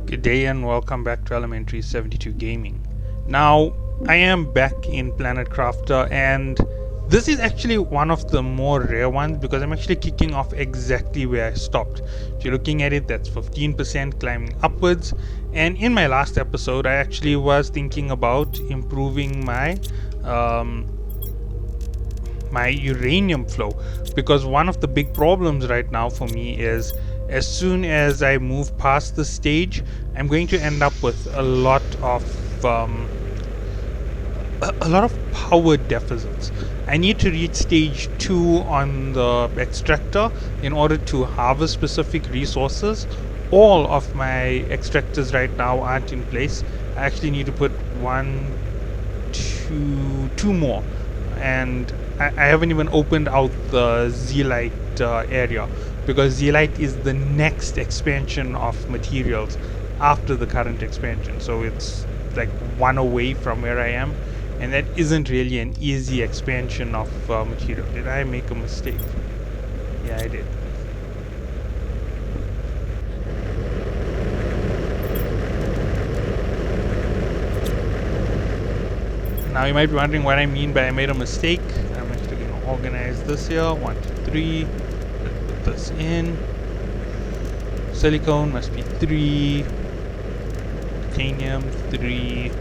Good day and welcome back to Elementary 72 Gaming. Now, I am back in Planet Crafter, and this is actually one of the more rare ones because I'm actually kicking off exactly where I stopped. If you're looking at it, that's 15% climbing upwards. And in my last episode, I actually was thinking about improving um, my uranium flow, because one of the big problems right now for me is as soon as I move past the stage, I'm going to end up with a lot of power deficits. I need to reach stage 2 on the extractor in order to harvest specific resources. All of my extractors right now aren't in place. I actually need to put two more, and I haven't even opened out the Zeolite area, because Zeolite is the next expansion of materials after the current expansion, so it's like one away from where I am, and that isn't really an easy expansion of material. Did I make a mistake? Yeah, I did. Now you might be wondering what I mean by I made a mistake. I'm actually going to organize this here. 1, 2, 3. Put this in. Silicone must be 3. Titanium 3.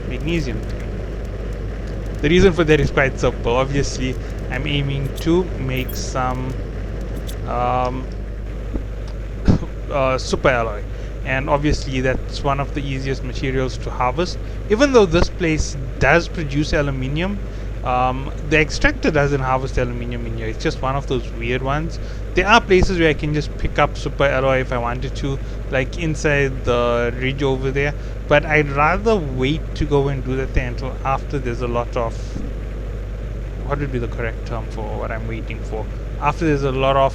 Magnesium 3. The reason for that is quite simple. Obviously, I'm aiming to make some super alloy, and obviously that's one of the easiest materials to harvest. Even though this place does produce aluminium, the extractor doesn't harvest aluminium in here. It's just one of those weird ones. There are places where I can just pick up super alloy if I wanted to, like inside the ridge over there, but I'd rather wait to go and do that there until after there's a lot of, what would be the correct term for what I'm waiting for, after there's a lot of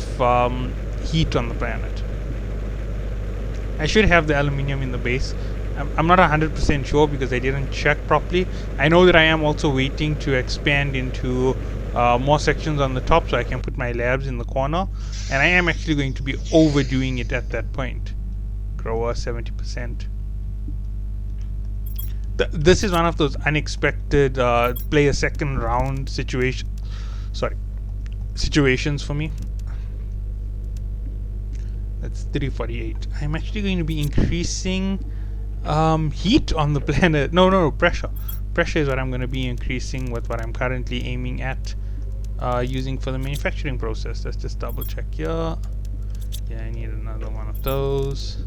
heat on the planet. I should have the aluminium in the base. I'm not 100% sure because I didn't check properly. I know that I am also waiting to expand into more sections on the top so I can put my labs in the corner. And I am actually going to be overdoing it at that point. Grower 70%. This is one of those unexpected play a second round situations for me. That's 348. I'm actually going to be increasing heat on the planet. No, pressure. Pressure is what I'm going to be increasing with what I'm currently aiming at using for the manufacturing process. Let's just double check here. Yeah, I need another one of those.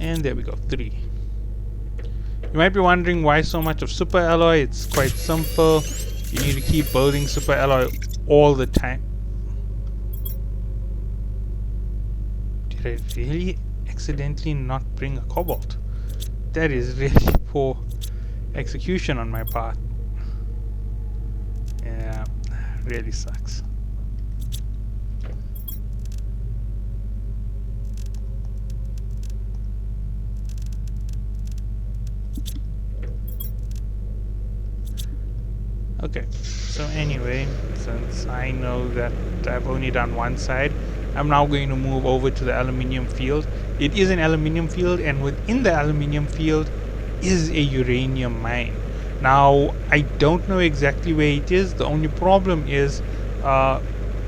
And there we go, 3. You might be wondering why so much of super alloy. It's quite simple. You need to keep building super alloy all the time. Did I really accidentally not bring a cobalt? That is really poor execution on my part. Yeah, really sucks. Okay, so anyway, since I know that I've only done one side, I'm now going to move over to the aluminium field. It is an aluminium field, and within the aluminium field is a uranium mine. Now, I don't know exactly where it is. The only problem is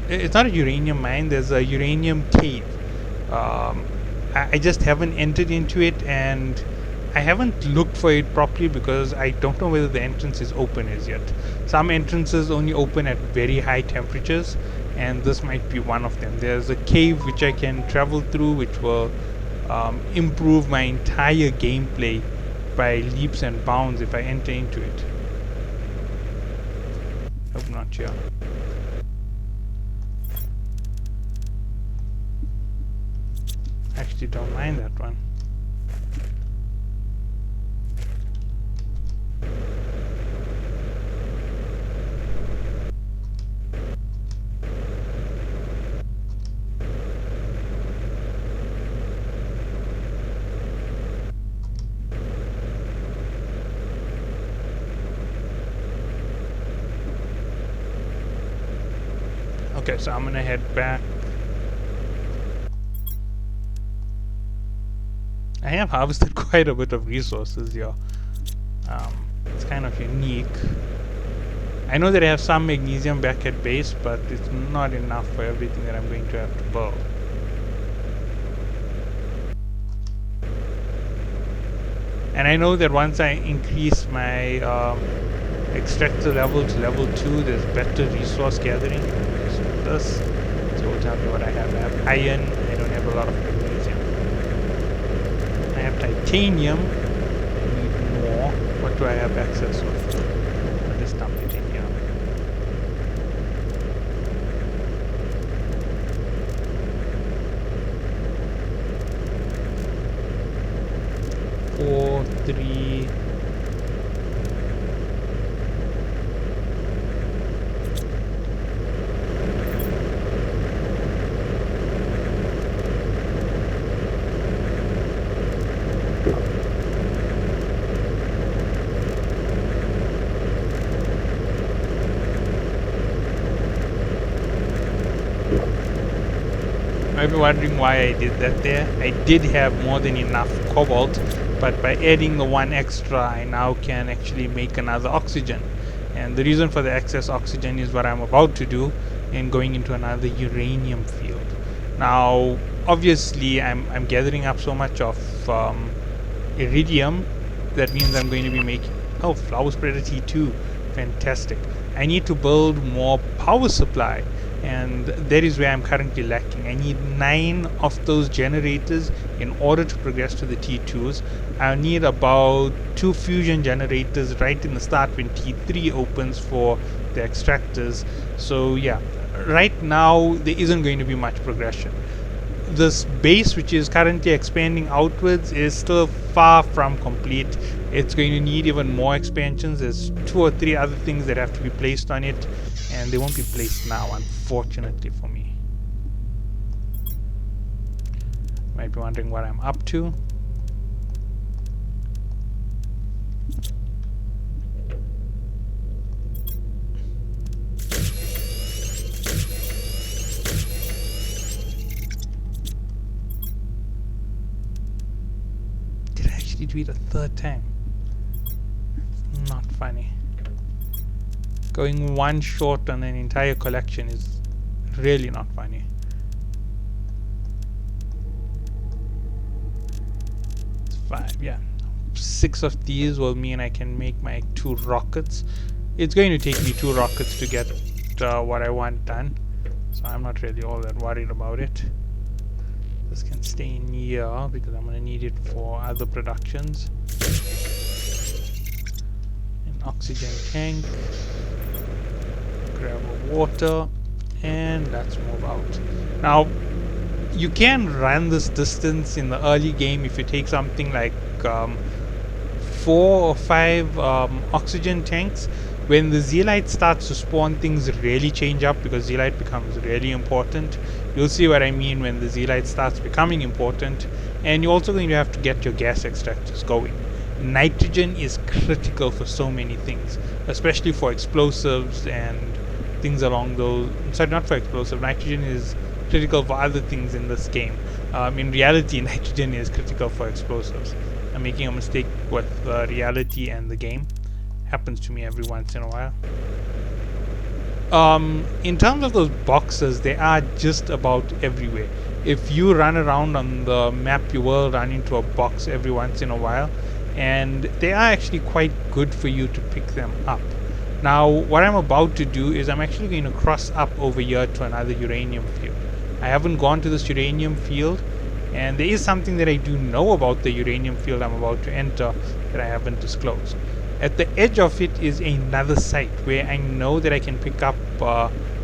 it's not a uranium mine, there's a uranium cave. I just haven't entered into it, and I haven't looked for it properly because I don't know whether the entrance is open as yet. Some entrances only open at very high temperatures, and this might be one of them. There's a cave which I can travel through, which will improve my entire gameplay by leaps and bounds if I enter into it. Hope not here. Actually don't mind that one. Okay, so I'm gonna head back I have harvested quite a bit of resources here. It's kind of unique. I know that I have some magnesium back at base, but it's not enough for everything that I'm going to have to build. And I know that once I increase my extractor level to level 2, there's better resource gathering. So this, so it will tell me what I have. I have iron, I don't have a lot of magnesium. I have titanium, I need more. What do I have access to? I'll just dump it in here. Four, three. Might be wondering why I did that there. I did have more than enough cobalt, but by adding the one extra, I now can actually make another oxygen. And the reason for the excess oxygen is what I'm about to do in going into another uranium field. Now, obviously, I'm gathering up so much of iridium. That means I'm going to be making... Oh, flower spreader T2. Fantastic. I need to build more power supply. And that is where I'm currently lacking. I need 9 of those generators in order to progress to the T2s. I'll need about 2 fusion generators right in the start when T3 opens for the extractors. So yeah, right now there isn't going to be much progression. This base, which is currently expanding outwards, is still far from complete. It's going to need even more expansions. There's 2 or 3 other things that have to be placed on it, and they won't be placed now, unfortunately for me. Might be wondering what I'm up to. Did I actually do it a 3rd time? Not funny. Going one short on an entire collection is really not funny. It's 5, yeah. 6 of these will mean I can make my 2 rockets. It's going to take me 2 rockets to get what I want done, so I'm not really all that worried about it. This can stay in here because I'm going to need it for other productions. An oxygen tank. Grab a water, and let's move out. Now, you can run this distance in the early game if you take something like 4 or 5 oxygen tanks. When the Zeolite starts to spawn, things really change up because Zeolite becomes really important. You'll see what I mean when the Zeolite starts becoming important, and you're also going to have to get your gas extractors going. Nitrogen is critical for so many things, especially for explosives and things along those. Sorry, not for explosive. Nitrogen is critical for other things in this game. In reality, nitrogen is critical for explosives. I'm making a mistake with reality and the game. Happens to me every once in a while. In terms of those boxes, they are just about everywhere. If you run around on the map, you will run into a box every once in a while, and they are actually quite good for you to pick them up. Now, what I'm about to do is I'm actually going to cross up over here to another uranium field. I haven't gone to this uranium field, and there is something that I do know about the uranium field I'm about to enter that I haven't disclosed. At the edge of it is another site where I know that I can pick up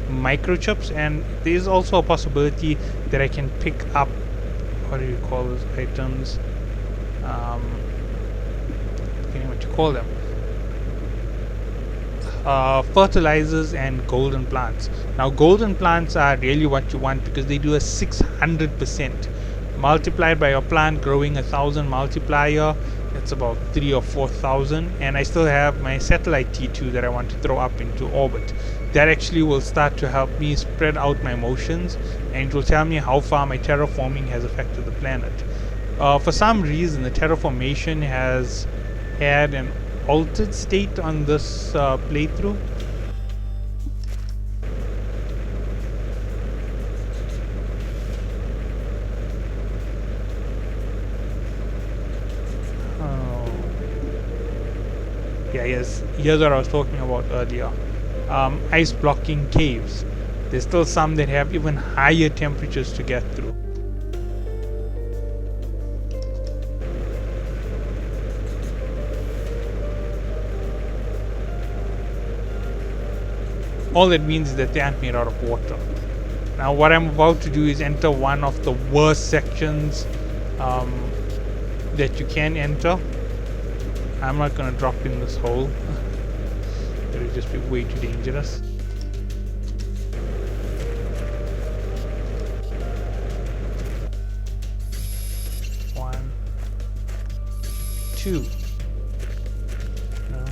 microchips, and there is also a possibility that I can pick up, what do you call those items? I don't know what you call them. Fertilizers and golden plants. Now, golden plants are really what you want because they do a 600% multiplied by your plant growing 1,000 multiplier. That's about 3 or 4,000, and I still have my satellite T2 that I want to throw up into orbit. That actually will start to help me spread out my motions, and it will tell me how far my terraforming has affected the planet. For some reason, the terraformation has had an altered state on this playthrough. Yeah, here's what I was talking about earlier. Ice blocking caves. There's still some that have even higher temperatures to get through. All that means is that they aren't made out of water. Now what I'm about to do is enter one of the worst sections that you can enter. I'm not gonna drop in this hole. It would just be way too dangerous. One, two. No.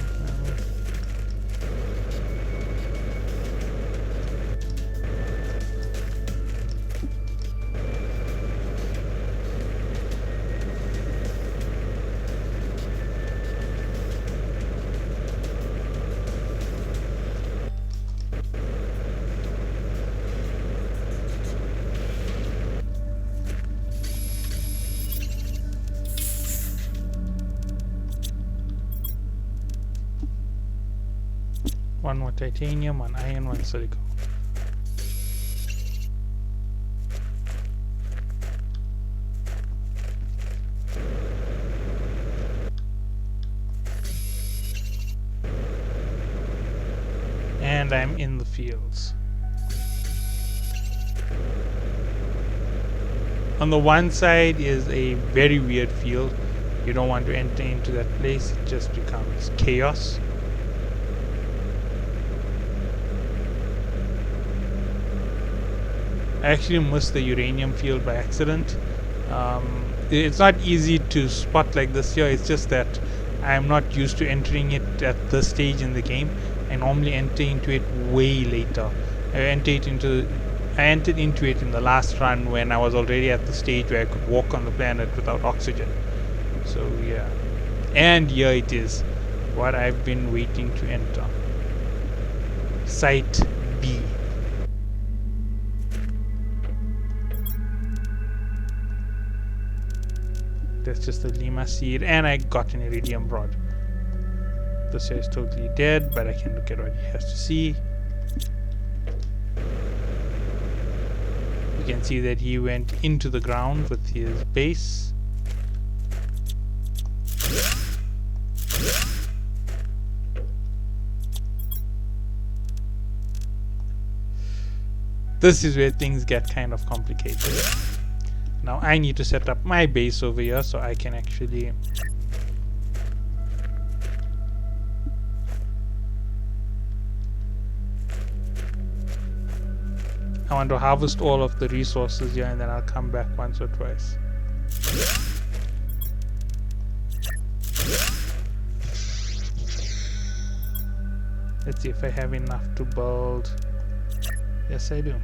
One more titanium, one iron, one silicon. And I'm in the fields. On the one side is a very weird field. You don't want to enter into that place, it just becomes chaos. I actually missed the uranium field by accident. It's not easy to spot like this here, it's just that I'm not used to entering it at this stage in the game. I normally enter into it way later. I entered into it in the last run when I was already at the stage where I could walk on the planet without oxygen. So yeah. And here it is, what I've been waiting to enter. Site B. That's just a Lima seed, and I got an iridium rod. This guy is totally dead, but I can look at what he has to see. You can see that he went into the ground with his base. This is where things get kind of complicated. Now I need to set up my base over here so I can actually I want to harvest all of the resources here and then I'll come back once or twice. Let's see if I have enough to build. Yes, I do.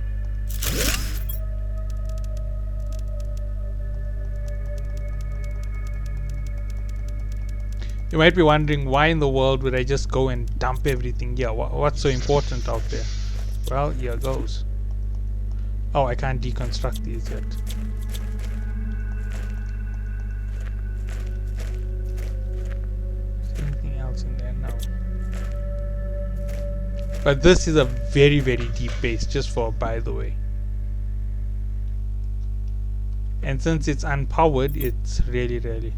You might be wondering, why in the world would I just go and dump everything here? What's so important out there? Well, here goes. Oh, I can't deconstruct these yet. Is there anything else in there? No. But this is a very, very deep base, just for by the way. And since it's unpowered, it's really, really.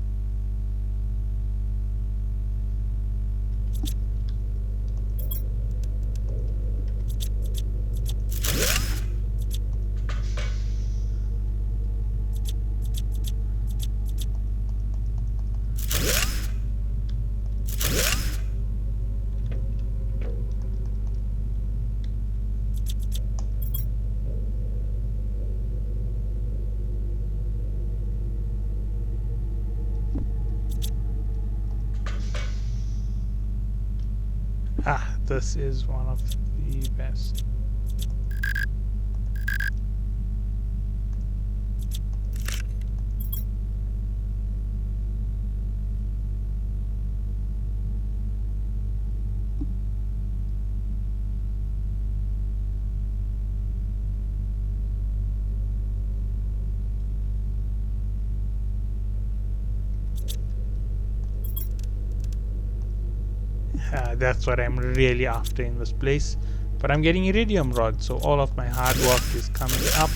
Ah, this is one of the best. That's what I'm really after in this place. But I'm getting iridium rods, so all of my hard work is coming up.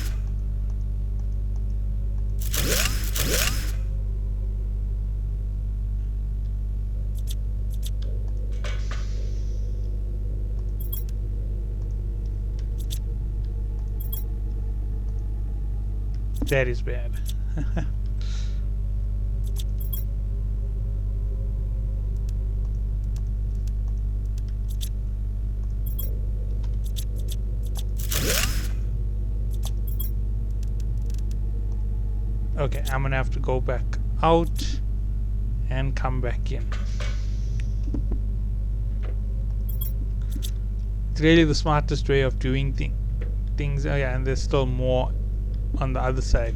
That is bad. Okay, I'm gonna have to go back out and come back in. It's really the smartest way of doing things. Oh yeah, and there's still more on the other side.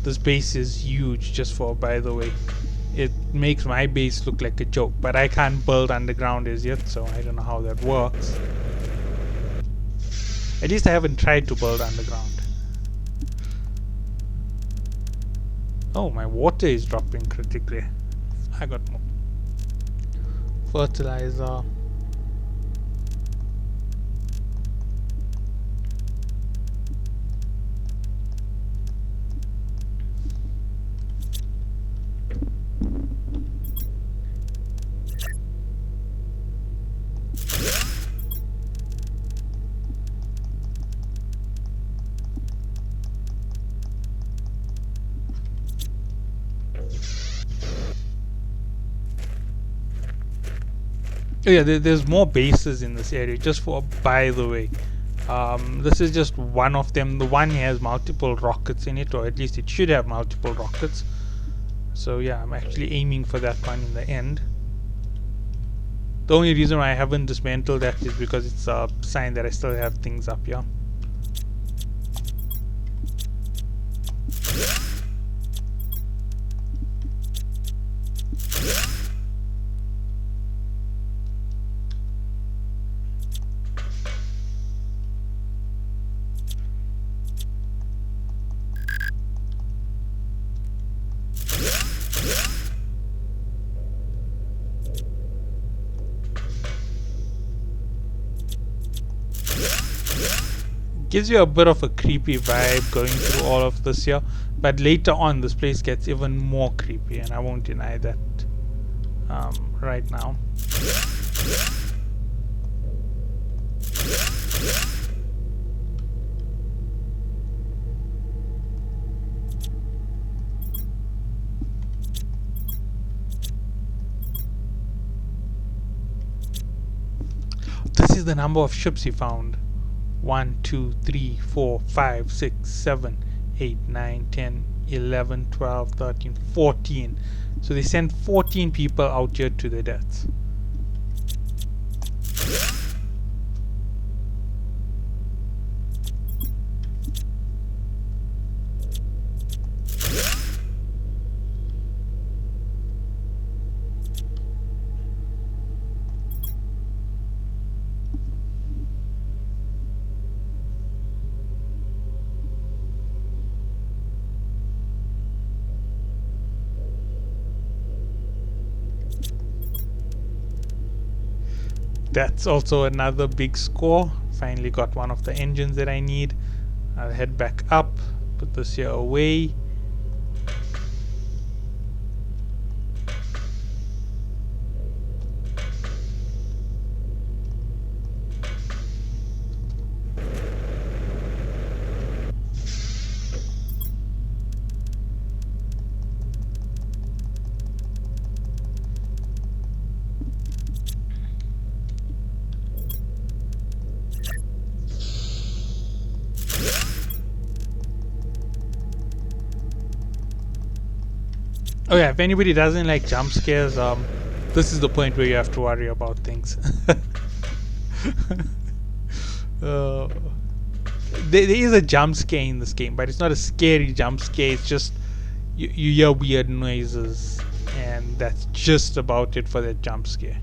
This base is huge, just for, by the way. It makes my base look like a joke, but I can't build underground as yet, so I don't know how that works. At least I haven't tried to build underground. Oh, my water is dropping critically. I got more fertilizer. Oh yeah, there's more bases in this area, just for, by the way. This is just one of them. The one has multiple rockets in it, or at least it should have multiple rockets. So yeah, I'm actually aiming for that one in the end. The only reason why I haven't dismantled that is because it's a sign that I still have things up here. Gives you a bit of a creepy vibe going through all of this here, but later on this place gets even more creepy, and I won't deny that right now. This is the number of ships he found. 1, 2, 3, 4, 5, 6, 7, 8, 9, 10, 11, 12, 13, 14. So they sent 14 people out here to their deaths. That's also another big score. Finally got one of the engines that I need. I'll head back up, put this here away. Oh yeah, if anybody doesn't like jump scares, this is the point where you have to worry about things. There is a jump scare in this game, but it's not a scary jump scare. It's just you hear weird noises, and that's just about it for that jump scare.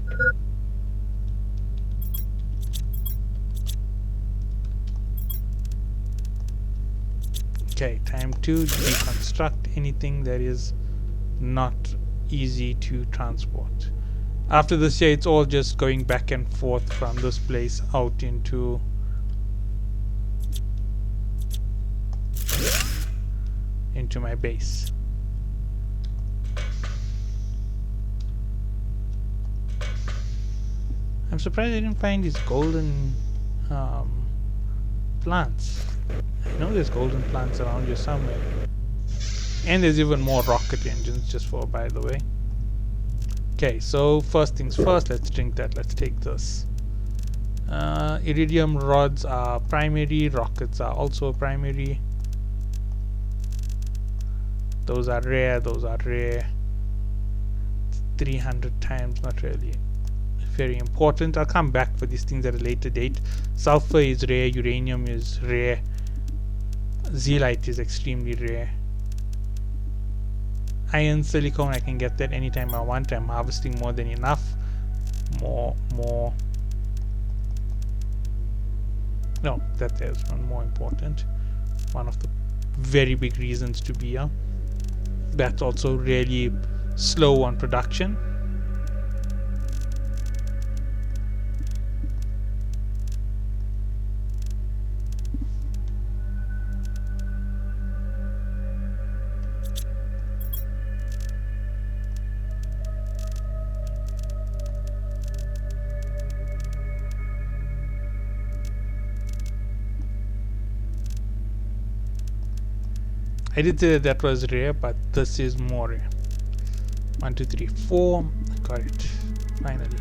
Okay, time to deconstruct anything that is not easy to transport. After this year, it's all just going back and forth from this place out into my base. I'm surprised I didn't find these golden plants. I know there's golden plants around here somewhere. And there's even more rocket engines, just for by the way. Okay, so first things first, let's drink that. Let's take this. Iridium rods are primary, rockets are also primary. Those are rare, those are rare. It's 300 times, not really very important. I'll come back for these things at a later date. Sulfur is rare, uranium is rare, zeolite is extremely rare. Iron, silicone, I can get that anytime I want. I'm harvesting more than enough. More. No, that there's one more important. One of the very big reasons to be here. That's also really slow on production. I did say that was rare, but this is more rare. 1, 2, 3, 4. Got it. Finally.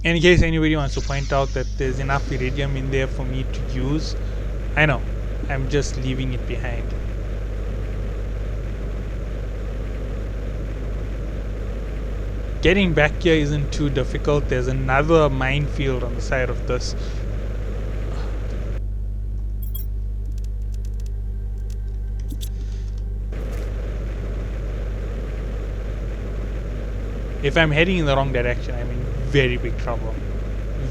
In case anybody wants to point out that there's enough iridium in there for me to use, I know, I'm just leaving it behind. Getting back here isn't too difficult. There's another minefield on the side of this. If I'm heading in the wrong direction, I'm in very big trouble.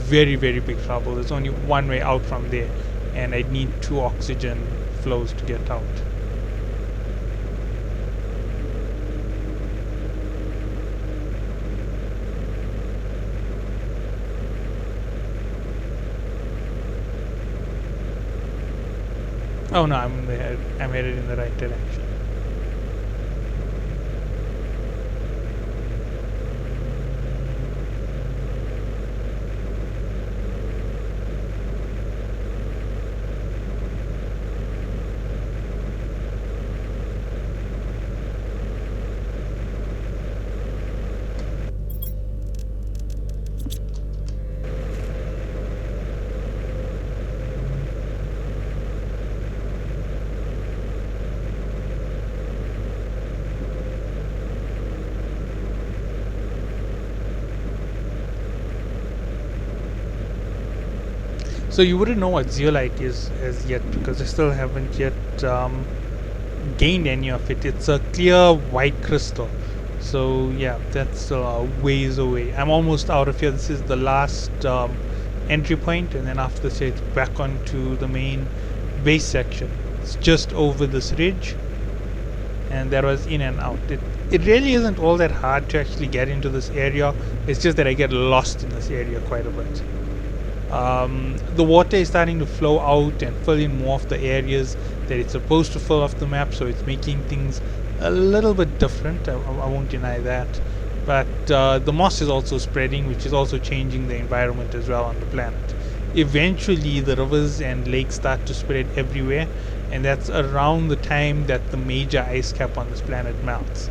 Very, very big trouble. There's only one way out from there, and I'd need 2 oxygen flows to get out. Oh no, I'm headed in the right direction. So you wouldn't know what zeolite is as yet, because I still haven't yet gained any of it. It's a clear white crystal. So yeah, that's still a ways away. I'm almost out of here. This is the last entry point, and then after this it's back onto the main base section. It's just over this ridge, and that was in and out. It really isn't all that hard to actually get into this area. It's just that I get lost in this area quite a bit. The water is starting to flow out and fill in more of the areas that it's supposed to fill off the map, so it's making things a little bit different. I won't deny that. But the moss is also spreading, which is also changing the environment as well on the planet. Eventually the rivers and lakes start to spread everywhere, and that's around the time that the major ice cap on this planet melts.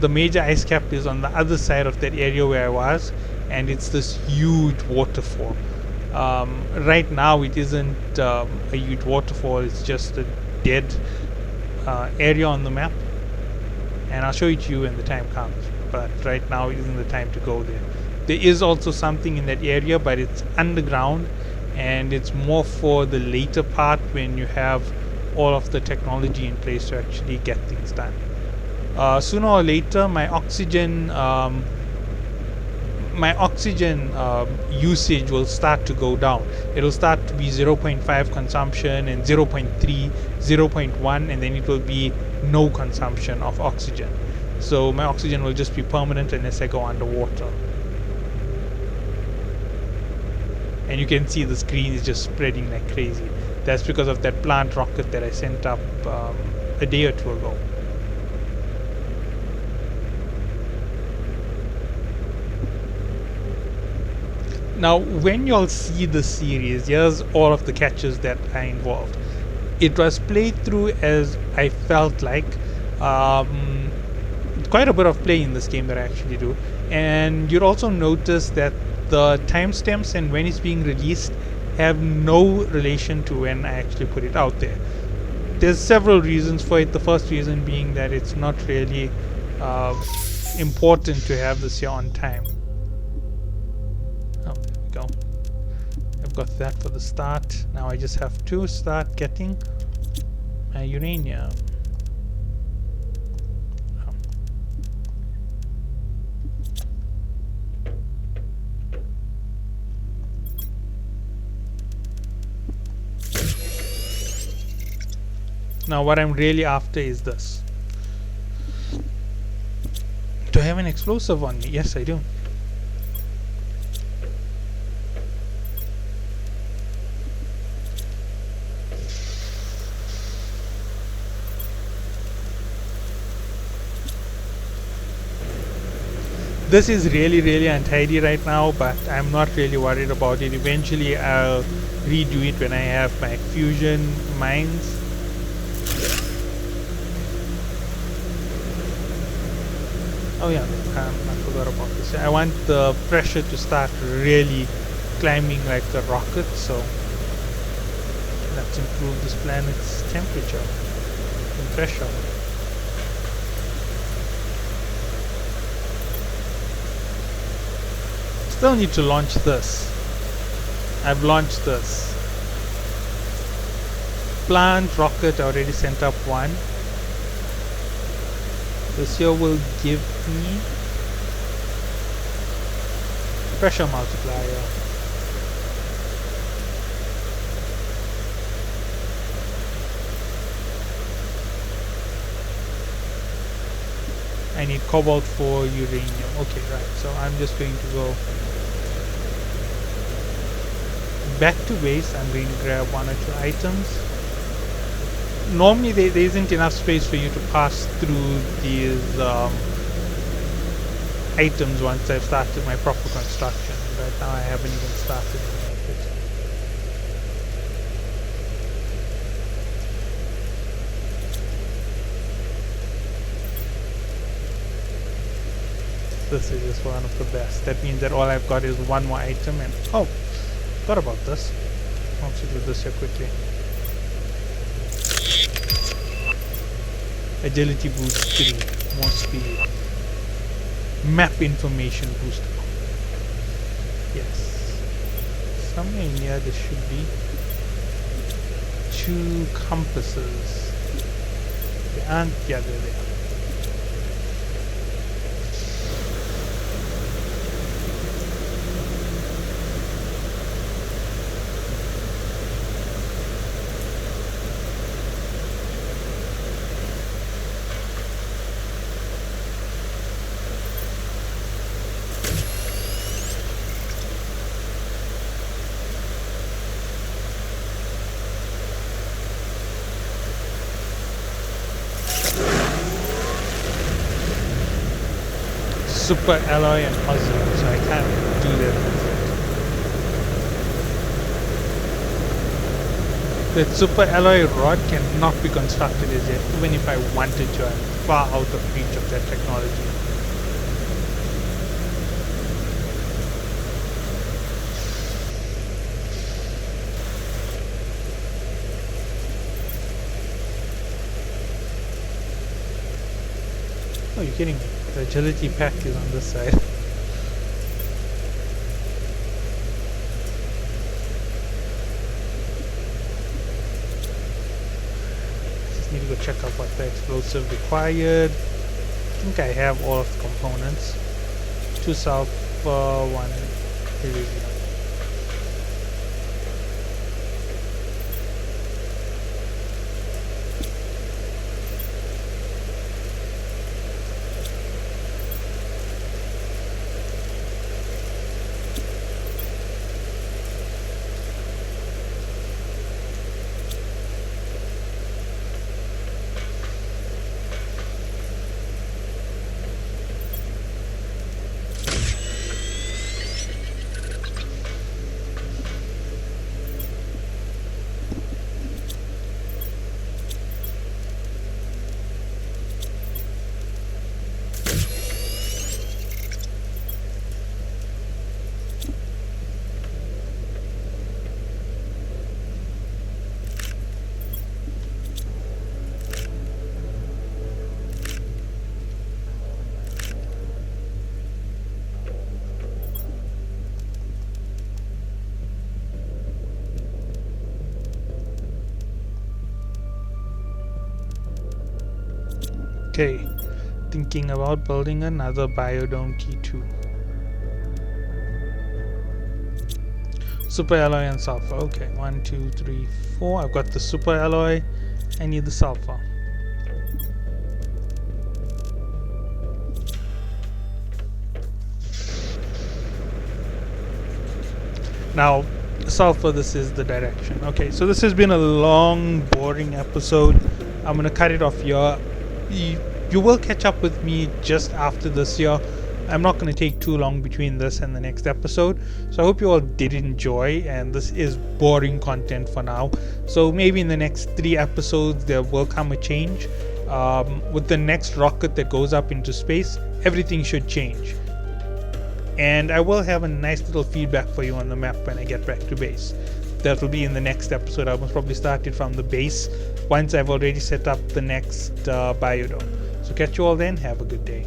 The major ice cap is on the other side of that area where I was, and it's this huge waterfall. Right now it isn't a huge waterfall, it's just a dead area on the map, and I'll show it to you when the time comes, but right now it isn't the time to go there. There is also something in that area, but it's underground, and it's more for the later part when you have all of the technology in place to actually get things done. Sooner or later, my oxygen usage will start to go down. It'll start to be 0.5 consumption and 0.3, 0.1, and then it will be no consumption of oxygen. So my oxygen will just be permanent unless I go underwater. And you can see the screen is just spreading like crazy. That's because of that plant rocket that I sent up a day or two ago. Now, when you'll see the series, here's all of the catches that are involved. It was played through as I felt like. Quite a bit of play in this game that I actually do. And you'll also notice that the timestamps and when it's being released have no relation to when I actually put it out there. There's several reasons for it. The first reason being that it's not really important to have this here on time. Oh, there we go. I've got that for the start. Now I just have to start getting my uranium. Now what I'm really after is this. Do I have an explosive on me? Yes, I do. This is really untidy right now, but I'm not really worried about it. Eventually I'll redo it when I have my fusion mines. Oh yeah, I forgot about this. I want the pressure to start really climbing like a rocket, so let's improve this planet's temperature and pressure. Still need to launch this. I've launched this. Plant rocket already sent up one. This here will give me pressure multiplier. I need cobalt for uranium. Okay, right. So I'm just going to go back to base. I'm going to grab one or two items. Normally there isn't enough space for you to pass through these items once I've started my proper construction. Right now I haven't even started any of it. This is just one of the best. That means that all I've got is one more item and oh, forgot about this. I'll also do this here quickly. Agility boost 3, more speed. Map information boost. Yes. Somewhere in here there should be 2 compasses. They aren't, yeah, they're there. Super alloy and puzzle, so I can't do that with it. That super alloy rod cannot be constructed as yet, even if I wanted to. I'm far out of reach of that technology. Oh, you're kidding me. The agility pack is on this side. go check out what the explosive required. I think I have all of the components. 2 sulfur, 1 iridium. Okay, thinking about building another biodome key too. Super alloy and sulfur. Okay, 1, 2, 3, 4. I've got the super alloy. I need the sulfur. Now, sulfur, this is the direction. Okay, so this has been a long, boring episode. I'm gonna cut it off here. You will catch up with me just after this here. I'm not going to take too long between this and the next episode, so I hope you all did enjoy, and this is boring content for now. So maybe in the next 3 episodes there will come a change. With the next rocket that goes up into space, everything should change, and I will have a nice little feedback for you on the map when I get back to base. That will be in the next episode. I will probably start it from the base once I've already set up the next biodome. So catch you all then. Have a good day.